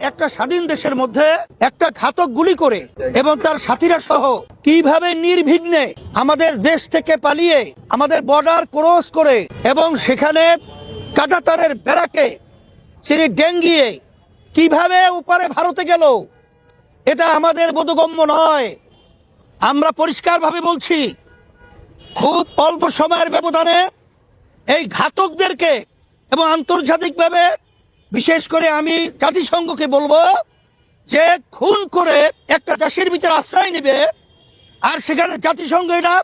একটা স্বাধীন দেশের মধ্যে একটা ঘাতক গুলি করে এবং তার সাথীরা সহ কিভাবে নির্বিঘ্নে আমাদের দেশ থেকে পালিয়ে আমাদের বর্ডার ক্রস করে এবং সেখানে কাঁটাতারের বেড়াকে তিনি ডেঙ্গিয়ে কিভাবে উপরে ভারতে গেল, এটা আমাদের বোধগম্য নয়। আমরা পরিষ্কারভাবে বলছি, খুব অল্প সময়ের ব্যবধানে এই ঘাতকদেরকে এবং আন্তর্জাতিকভাবে বিশেষ করে আমি জাতিসংঘকে বলবো যে খুন করে একটা দেশের ভিতরে আশ্রয় নেবে আর সেখানে জাতিসংঘ এটা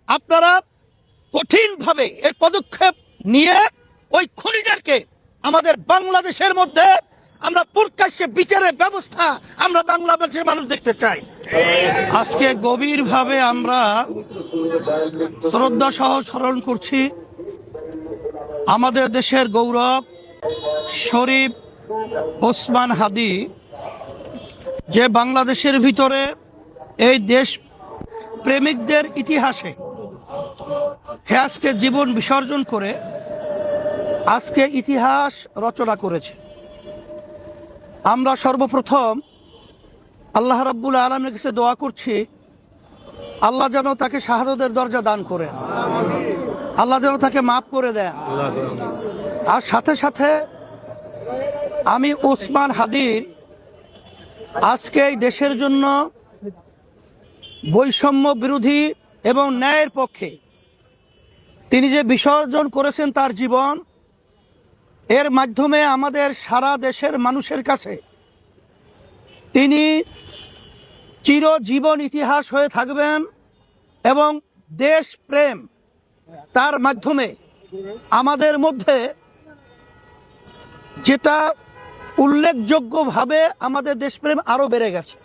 আপনারা কঠিনভাবে এর পদক্ষেপ নিয়ে ওই খুনিদেরকে আমাদের বাংলাদেশের মধ্যে আমরা প্রকাশ্যে বিচারের ব্যবস্থা আমরা বাংলাদেশের মানুষ দেখতে চাই। আজকে গভীরভাবে আমরা শ্রদ্ধা সহ স্মরণ করছি আমাদের দেশের গৌরব শরীফ ওসমান হাদি, যে বাংলাদেশের ভিতরে এই দেশ প্রেমিকদের ইতিহাসে আজকে জীবন বিসর্জন করে আজকে ইতিহাস রচনা করেছে। আমরা সর্বপ্রথম আল্লাহ রাব্বুল আলামিনের কাছে দোয়া করছি, আল্লাহ যেন তাকে শাহাদাতের দরজা দান করেন, আল্লাহ যেন তাকে মাফ করে দেন। আর সাথে সাথে আমি ওসমান হাদির আজকে এই দেশের জন্য বৈষম্য বিরোধী এবং ন্যায়ের পক্ষে তিনি যে বিসর্জন করেছেন তার জীবন, এর মাধ্যমে আমাদের সারা দেশের মানুষের কাছে তিনি চিরজীবন ইতিহাস হয়ে থাকবেন এবং দেশ প্রেম তার মাধ্যমে আমাদের মধ্যে যেটা উল্লেখযোগ্যভাবে আমাদের দেশপ্রেম আরও বেড়ে গেছে।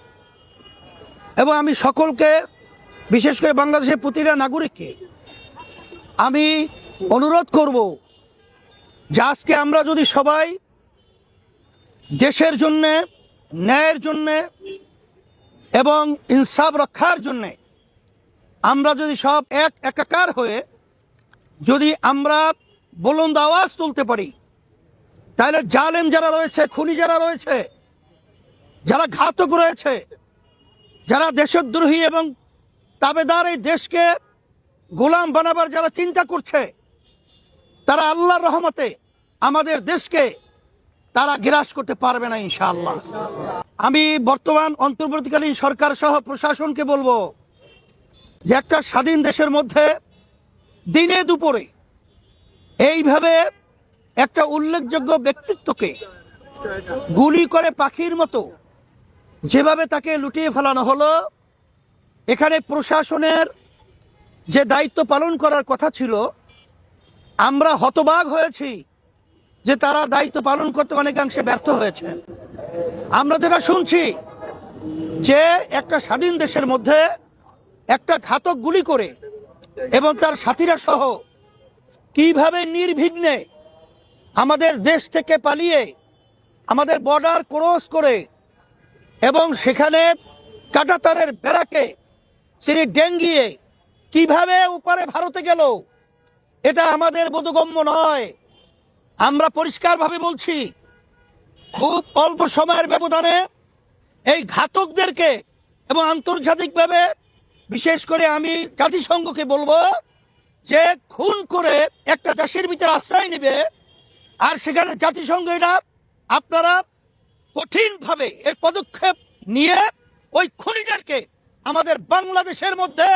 এবং আমি সকলকে, বিশেষ করে বাংলাদেশের প্রতিটা নাগরিককে আমি অনুরোধ করব যে আজকে আমরা যদি সবাই দেশের জন্যে, ন্যায়ের জন্যে এবং ইনসাফ রক্ষার জন্যে আমরা যদি সব একাকার হয়ে যদি আমরা বুলন্দ আওয়াজ তুলতে পারি, তাহলে জালেম যারা রয়েছে, খুনি যারা রয়েছে, যারা ঘাতক রয়েছে, যারা দেশদ্রোহী এবং তাবেদার এই দেশকে গোলাম বানাবার যারা চিন্তা করছে, তারা আল্লাহর রহমতে আমাদের দেশকে তারা গ্রাস করতে পারবে না ইনশাআল্লাহ। আমি বর্তমান অন্তর্বর্তীকালীন সরকার সহ প্রশাসনকে বলবো যে একটা স্বাধীন দেশের মধ্যে দিনে দুপুরে এইভাবে একটা উল্লেখযোগ্য ব্যক্তিত্বকে গুলি করে পাখির মতো যেভাবে তাকে লুটিয়ে ফেলানো হলো, এখানে প্রশাসনের যে দায়িত্ব পালন করার কথা ছিল, আমরা হতবাক হয়েছি যে তারা দায়িত্ব পালন করতে অনেকাংশে ব্যর্থ হয়েছে। আমরা যেটা শুনছি যে একটা স্বাধীন দেশের মধ্যে একটা ঘাতক গুলি করে এবং তার সাথীরা সহ কিভাবে নির্বিঘ্নে আমাদের দেশ থেকে পালিয়ে আমাদের বর্ডার ক্রস করে এবং সেখানে কাঁটাতারের বেড়াকে তিনি ডেঙ্গিয়ে কিভাবে উপরে ভারতে গেল, এটা আমাদের বোধগম্য নয়। আমরা পরিষ্কারভাবে বলছি, খুব অল্প সময়ের ব্যবধানে এই ঘাতকদেরকে এবং আন্তর্জাতিকভাবে বিশেষ করে আমি জাতিসংঘকে বলবো যে খুন করে একটা দেশের ভিতরে আশ্রয় নেবে আর সেখানে জাতিসংঘ এটা আপনারা কঠিনভাবে এর পদক্ষেপ নিয়ে ওই খুনিদেরকে আমাদের বাংলাদেশের মধ্যে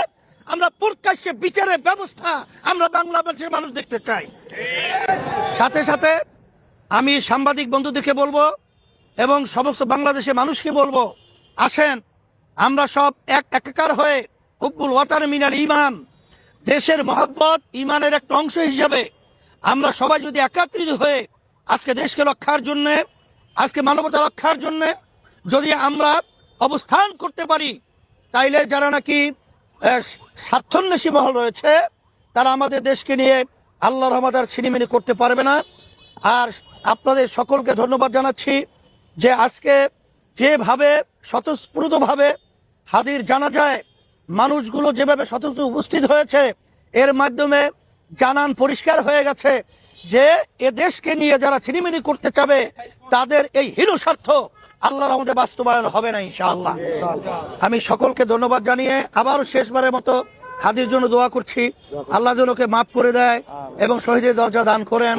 আমরা প্রকাশ্যে বিচারের ব্যবস্থা আমরা বাংলাদেশের মানুষ দেখতে চাই। সাথে সাথে আমি সাংবাদিক বন্ধুদেরকে বলবো এবং সমস্ত বাংলাদেশের মানুষকে বলবো, আসেন আমরা সব একাকার হয়ে হুব্বুল ওয়াতান মিনাল ঈমান, দেশের মহব্বত ঈমানের একটা অংশ হিসাবে আমরা সবাই যদি একত্রিত হয়ে আজকে দেশকে রক্ষার জন্যে, আজকে মানবতা রক্ষার জন্যে যদি আমরা অবস্থান করতে পারি, তাইলে যারা নাকি স্বার্থন্বেষী মহল রয়েছে তারা আমাদের দেশকে নিয়ে আল্লাহর রহমত আর ছিনিমিনি করতে পারবে না। আর আপনাদের সকলকে ধন্যবাদ জানাচ্ছি যে আজকে যেভাবে স্বতঃস্ফূর্তভাবে হাদির জানাজায় মানুষগুলো যেভাবে স্বতঃস্ফূর্ত উপস্থিত হয়েছে, এর মাধ্যমে জানান পরিষ্কার হয়ে গেছে যে এ দেশকে নিয়ে যারা ছিনিমিনি করতে চাবে তাদের এই হীন স্বার্থ আল্লাহর রহমতে বাস্তবায়ন হবে না ইনশাআল্লাহ। আমি সকলকে ধন্যবাদ জানিয়ে আবার শেষবারের মতো হাদির জন্য দোয়া করছি, আল্লাহ যেন ওকে মাফ করে দেয় এবং শহীদের দরজা দান করেন।